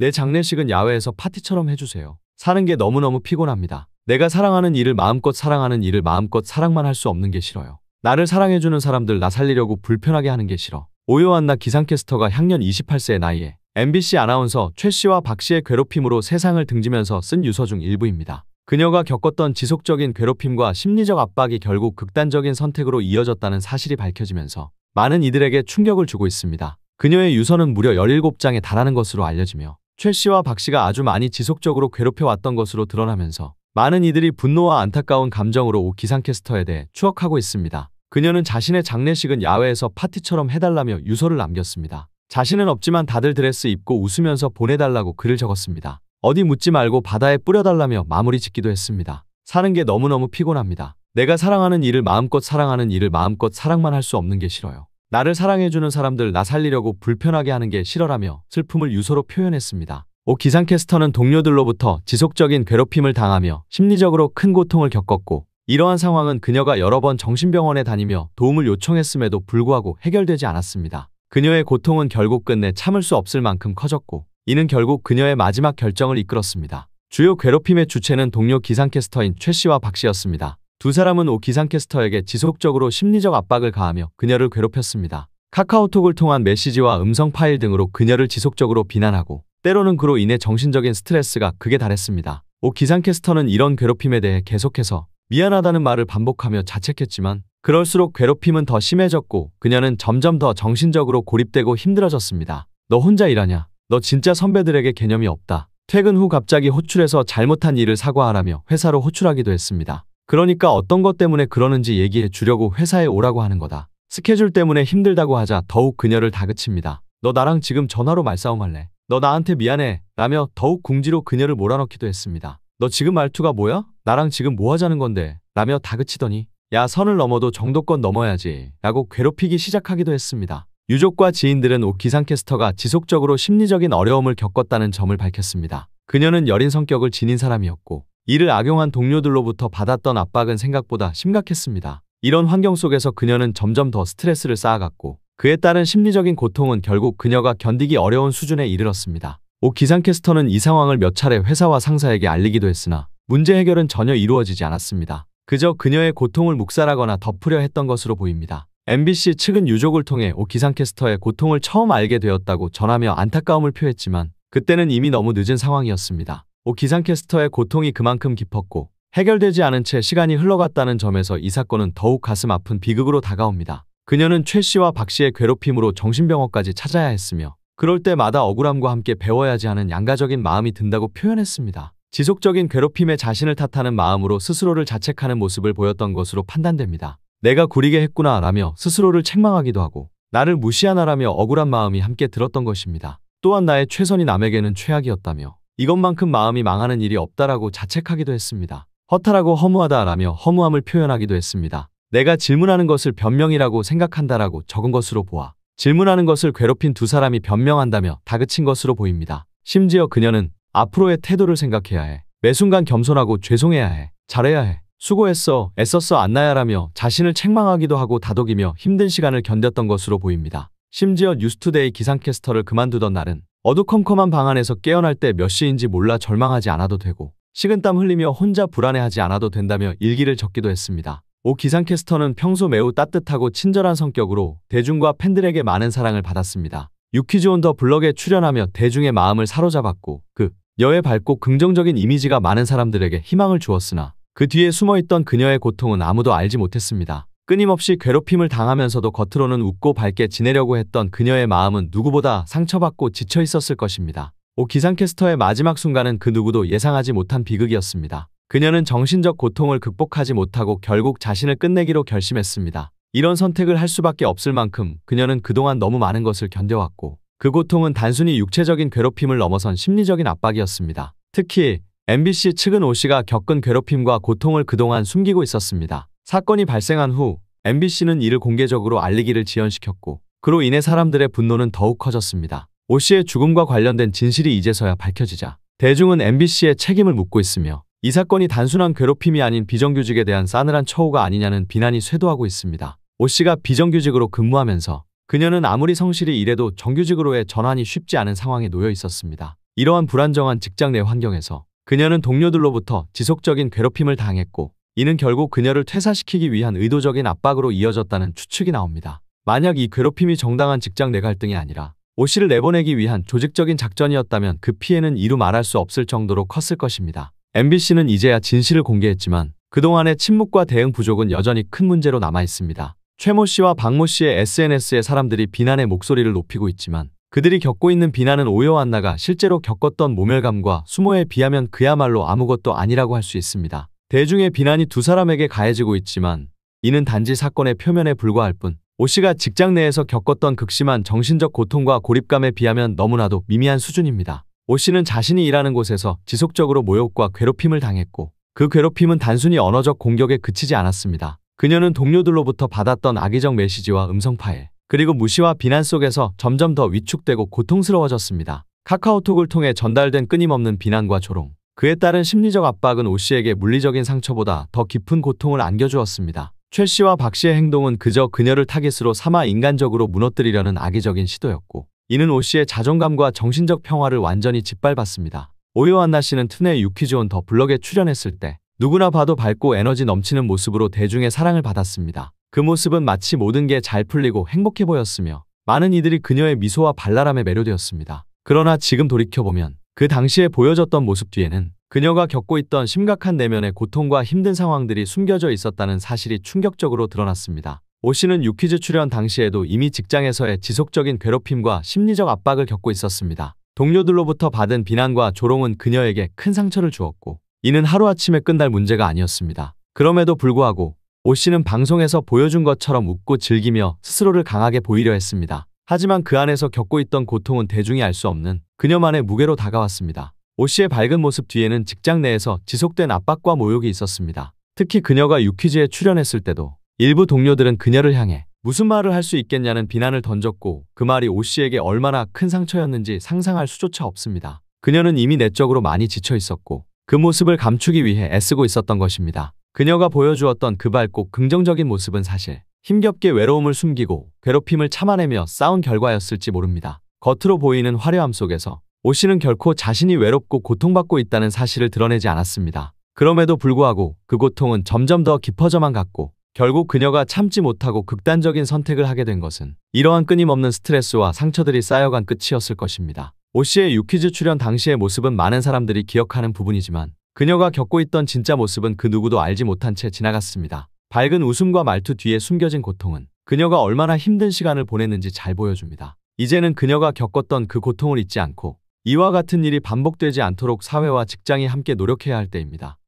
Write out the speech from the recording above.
내 장례식은 야외에서 파티처럼 해주세요. 사는 게 너무너무 피곤합니다. 내가 사랑하는 일을 마음껏 사랑하는 일을 마음껏 사랑만 할 수 없는 게 싫어요. 나를 사랑해주는 사람들 나 살리려고 불편하게 하는 게 싫어. 오요한 나 기상캐스터가 향년 28세의 나이에 MBC 아나운서 최 씨와 박 씨의 괴롭힘으로 세상을 등지면서 쓴 유서 중 일부입니다. 그녀가 겪었던 지속적인 괴롭힘과 심리적 압박이 결국 극단적인 선택으로 이어졌다는 사실이 밝혀지면서 많은 이들에게 충격을 주고 있습니다. 그녀의 유서는 무려 17장에 달하는 것으로 알려지며 최 씨와 박 씨가 아주 많이 지속적으로 괴롭혀왔던 것으로 드러나면서 많은 이들이 분노와 안타까운 감정으로 오 기상캐스터에 대해 추억하고 있습니다. 그녀는 자신의 장례식은 야외에서 파티처럼 해달라며 유서를 남겼습니다. 자신은 없지만 다들 드레스 입고 웃으면서 보내달라고 글을 적었습니다. 어디 묻지 말고 바다에 뿌려달라며 마무리 짓기도 했습니다. 사는 게 너무너무 피곤합니다. 내가 사랑하는 일을 마음껏 사랑하는 일을 마음껏 사랑만 할 수 없는 게 싫어요. 나를 사랑해주는 사람들 나 살리려고 불편하게 하는 게 싫어라며 슬픔을 유서로 표현했습니다. 오 기상캐스터는 동료들로부터 지속적인 괴롭힘을 당하며 심리적으로 큰 고통을 겪었고 이러한 상황은 그녀가 여러 번 정신병원에 다니며 도움을 요청했음에도 불구하고 해결되지 않았습니다. 그녀의 고통은 결국 끝내 참을 수 없을 만큼 커졌고 이는 결국 그녀의 마지막 결정을 이끌었습니다. 주요 괴롭힘의 주체는 동료 기상캐스터인 최 씨와 박 씨였습니다. 두 사람은 오 기상캐스터에게 지속적으로 심리적 압박을 가하며 그녀를 괴롭혔습니다. 카카오톡을 통한 메시지와 음성 파일 등으로 그녀를 지속적으로 비난하고 때로는 그로 인해 정신적인 스트레스가 극에 달했습니다. 오 기상캐스터는 이런 괴롭힘에 대해 계속해서 미안하다는 말을 반복하며 자책했지만 그럴수록 괴롭힘은 더 심해졌고 그녀는 점점 더 정신적으로 고립되고 힘들어졌습니다. 너 혼자 일하냐? 너 진짜 선배들에게 개념이 없다. 퇴근 후 갑자기 호출해서 잘못한 일을 사과하라며 회사로 호출하기도 했습니다. 그러니까 어떤 것 때문에 그러는지 얘기해 주려고 회사에 오라고 하는 거다. 스케줄 때문에 힘들다고 하자 더욱 그녀를 다그칩니다. 너 나랑 지금 전화로 말싸움할래? 너 나한테 미안해 라며 더욱 궁지로 그녀를 몰아넣기도 했습니다. 너 지금 말투가 뭐야? 나랑 지금 뭐 하자는 건데? 라며 다그치더니 야 선을 넘어도 정도껏 넘어야지 라고 괴롭히기 시작하기도 했습니다. 유족과 지인들은 오 기상캐스터가 지속적으로 심리적인 어려움을 겪었다는 점을 밝혔습니다. 그녀는 여린 성격을 지닌 사람이었고 이를 악용한 동료들로부터 받았던 압박은 생각보다 심각했습니다. 이런 환경 속에서 그녀는 점점 더 스트레스를 쌓아갔고 그에 따른 심리적인 고통은 결국 그녀가 견디기 어려운 수준에 이르렀습니다. 오 기상캐스터는 이 상황을 몇 차례 회사와 상사에게 알리기도 했으나 문제 해결은 전혀 이루어지지 않았습니다. 그저 그녀의 고통을 묵살하거나 덮으려 했던 것으로 보입니다. MBC 측은 유족을 통해 오 기상캐스터의 고통을 처음 알게 되었다고 전하며 안타까움을 표했지만 그때는 이미 너무 늦은 상황이었습니다. 오 기상캐스터의 고통이 그만큼 깊었고 해결되지 않은 채 시간이 흘러갔다는 점에서 이 사건은 더욱 가슴 아픈 비극으로 다가옵니다. 그녀는 최 씨와 박 씨의 괴롭힘으로 정신병원까지 찾아야 했으며 그럴 때마다 억울함과 함께 배워야지 하는 양가적인 마음이 든다고 표현했습니다. 지속적인 괴롭힘에 자신을 탓하는 마음으로 스스로를 자책하는 모습을 보였던 것으로 판단됩니다. 내가 구리게 했구나 라며 스스로를 책망하기도 하고 나를 무시하나라며 억울한 마음이 함께 들었던 것입니다. 또한 나의 최선이 남에게는 최악이었다며 이것만큼 마음이 망하는 일이 없다라고 자책하기도 했습니다. 허탈하고 허무하다라며 허무함을 표현하기도 했습니다. 내가 질문하는 것을 변명이라고 생각한다라고 적은 것으로 보아 질문하는 것을 괴롭힌 두 사람이 변명한다며 다그친 것으로 보입니다. 심지어 그녀는 앞으로의 태도를 생각해야 해. 매 순간 겸손하고 죄송해야 해. 잘해야 해. 수고했어. 애썼어 안나야라며 자신을 책망하기도 하고 다독이며 힘든 시간을 견뎠던 것으로 보입니다. 심지어 뉴스투데이 기상캐스터를 그만두던 날은 어두컴컴한 방 안에서 깨어날 때 몇 시인지 몰라 절망하지 않아도 되고 식은땀 흘리며 혼자 불안해하지 않아도 된다며 일기를 적기도 했습니다. 오 기상캐스터는 평소 매우 따뜻하고 친절한 성격으로 대중과 팬들에게 많은 사랑을 받았습니다. 유퀴즈 온 더 블럭에 출연하며 대중의 마음을 사로잡았고 그 여의 밝고 긍정적인 이미지가 많은 사람들에게 희망을 주었으나 그 뒤에 숨어있던 그녀의 고통은 아무도 알지 못했습니다. 끊임없이 괴롭힘을 당하면서도 겉으로는 웃고 밝게 지내려고 했던 그녀의 마음은 누구보다 상처받고 지쳐 있었을 것입니다. 오 기상캐스터의 마지막 순간은 그 누구도 예상하지 못한 비극이었습니다. 그녀는 정신적 고통을 극복하지 못하고 결국 자신을 끝내기로 결심했습니다. 이런 선택을 할 수밖에 없을 만큼 그녀는 그동안 너무 많은 것을 견뎌왔고 그 고통은 단순히 육체적인 괴롭힘을 넘어선 심리적인 압박이었습니다. 특히 MBC 측은 오 씨가 겪은 괴롭힘과 고통을 그동안 숨기고 있었습니다. 사건이 발생한 후 MBC는 이를 공개적으로 알리기를 지연시켰고 그로 인해 사람들의 분노는 더욱 커졌습니다. 오 씨의 죽음과 관련된 진실이 이제서야 밝혀지자 대중은 MBC의 책임을 묻고 있으며 이 사건이 단순한 괴롭힘이 아닌 비정규직에 대한 싸늘한 처우가 아니냐는 비난이 쇄도하고 있습니다. 오 씨가 비정규직으로 근무하면서 그녀는 아무리 성실히 일해도 정규직으로의 전환이 쉽지 않은 상황에 놓여 있었습니다. 이러한 불안정한 직장 내 환경에서 그녀는 동료들로부터 지속적인 괴롭힘을 당했고 이는 결국 그녀를 퇴사시키기 위한 의도적인 압박으로 이어졌다는 추측이 나옵니다. 만약 이 괴롭힘이 정당한 직장 내 갈등이 아니라 오 씨를 내보내기 위한 조직적인 작전이었다면 그 피해는 이루 말할 수 없을 정도로 컸을 것입니다. MBC는 이제야 진실을 공개했지만 그동안의 침묵과 대응 부족은 여전히 큰 문제로 남아 있습니다. 최모 씨와 박모 씨의 SNS에 사람들이 비난의 목소리를 높이고 있지만 그들이 겪고 있는 비난은 오요한나가 실제로 겪었던 모멸감과 수모에 비하면 그야말로 아무것도 아니라고 할 수 있습니다. 대중의 비난이 두 사람에게 가해지고 있지만 이는 단지 사건의 표면에 불과할 뿐 오 씨가 직장 내에서 겪었던 극심한 정신적 고통과 고립감에 비하면 너무나도 미미한 수준입니다. 오 씨는 자신이 일하는 곳에서 지속적으로 모욕과 괴롭힘을 당했고 그 괴롭힘은 단순히 언어적 공격에 그치지 않았습니다. 그녀는 동료들로부터 받았던 악의적 메시지와 음성 파일, 그리고 무시와 비난 속에서 점점 더 위축되고 고통스러워졌습니다. 카카오톡을 통해 전달된 끊임없는 비난과 조롱, 그에 따른 심리적 압박은 오 씨에게 물리적인 상처보다 더 깊은 고통을 안겨주었습니다. 최 씨와 박 씨의 행동은 그저 그녀를 타깃으로 삼아 인간적으로 무너뜨리려는 악의적인 시도였고 이는 오 씨의 자존감과 정신적 평화를 완전히 짓밟았습니다. 오요한나 씨는 튼의 유퀴즈온 더 블럭에 출연했을 때 누구나 봐도 밝고 에너지 넘치는 모습으로 대중의 사랑을 받았습니다. 그 모습은 마치 모든 게 잘 풀리고 행복해 보였으며 많은 이들이 그녀의 미소와 발랄함에 매료되었습니다. 그러나 지금 돌이켜보면 그 당시에 보여줬던 모습 뒤에는 그녀가 겪고 있던 심각한 내면의 고통과 힘든 상황들이 숨겨져 있었다는 사실이 충격적으로 드러났습니다. 오 씨는 유퀴즈 출연 당시에도 이미 직장에서의 지속적인 괴롭힘과 심리적 압박을 겪고 있었습니다. 동료들로부터 받은 비난과 조롱은 그녀에게 큰 상처를 주었고 이는 하루아침에 끝날 문제가 아니었습니다. 그럼에도 불구하고 오 씨는 방송에서 보여준 것처럼 웃고 즐기며 스스로를 강하게 보이려 했습니다. 하지만 그 안에서 겪고 있던 고통은 대중이 알 수 없는 그녀만의 무게로 다가왔습니다. 오 씨의 밝은 모습 뒤에는 직장 내에서 지속된 압박과 모욕이 있었습니다. 특히 그녀가 유퀴즈에 출연했을 때도 일부 동료들은 그녀를 향해 무슨 말을 할 수 있겠냐는 비난을 던졌고 그 말이 오 씨에게 얼마나 큰 상처였는지 상상할 수조차 없습니다. 그녀는 이미 내적으로 많이 지쳐 있었고 그 모습을 감추기 위해 애쓰고 있었던 것입니다. 그녀가 보여주었던 그 밝고 긍정적인 모습은 사실 힘겹게 외로움을 숨기고 괴롭힘을 참아내며 싸운 결과였을지 모릅니다. 겉으로 보이는 화려함 속에서 오 씨는 결코 자신이 외롭고 고통받고 있다는 사실을 드러내지 않았습니다. 그럼에도 불구하고 그 고통은 점점 더 깊어져만 갔고 결국 그녀가 참지 못하고 극단적인 선택을 하게 된 것은 이러한 끊임없는 스트레스와 상처들이 쌓여간 끝이었을 것입니다. 오 씨의 유퀴즈 출연 당시의 모습은 많은 사람들이 기억하는 부분이지만 그녀가 겪고 있던 진짜 모습은 그 누구도 알지 못한 채 지나갔습니다. 밝은 웃음과 말투 뒤에 숨겨진 고통은 그녀가 얼마나 힘든 시간을 보냈는지 잘 보여줍니다. 이제는 그녀가 겪었던 그 고통을 잊지 않고 이와 같은 일이 반복되지 않도록 사회와 직장이 함께 노력해야 할 때입니다.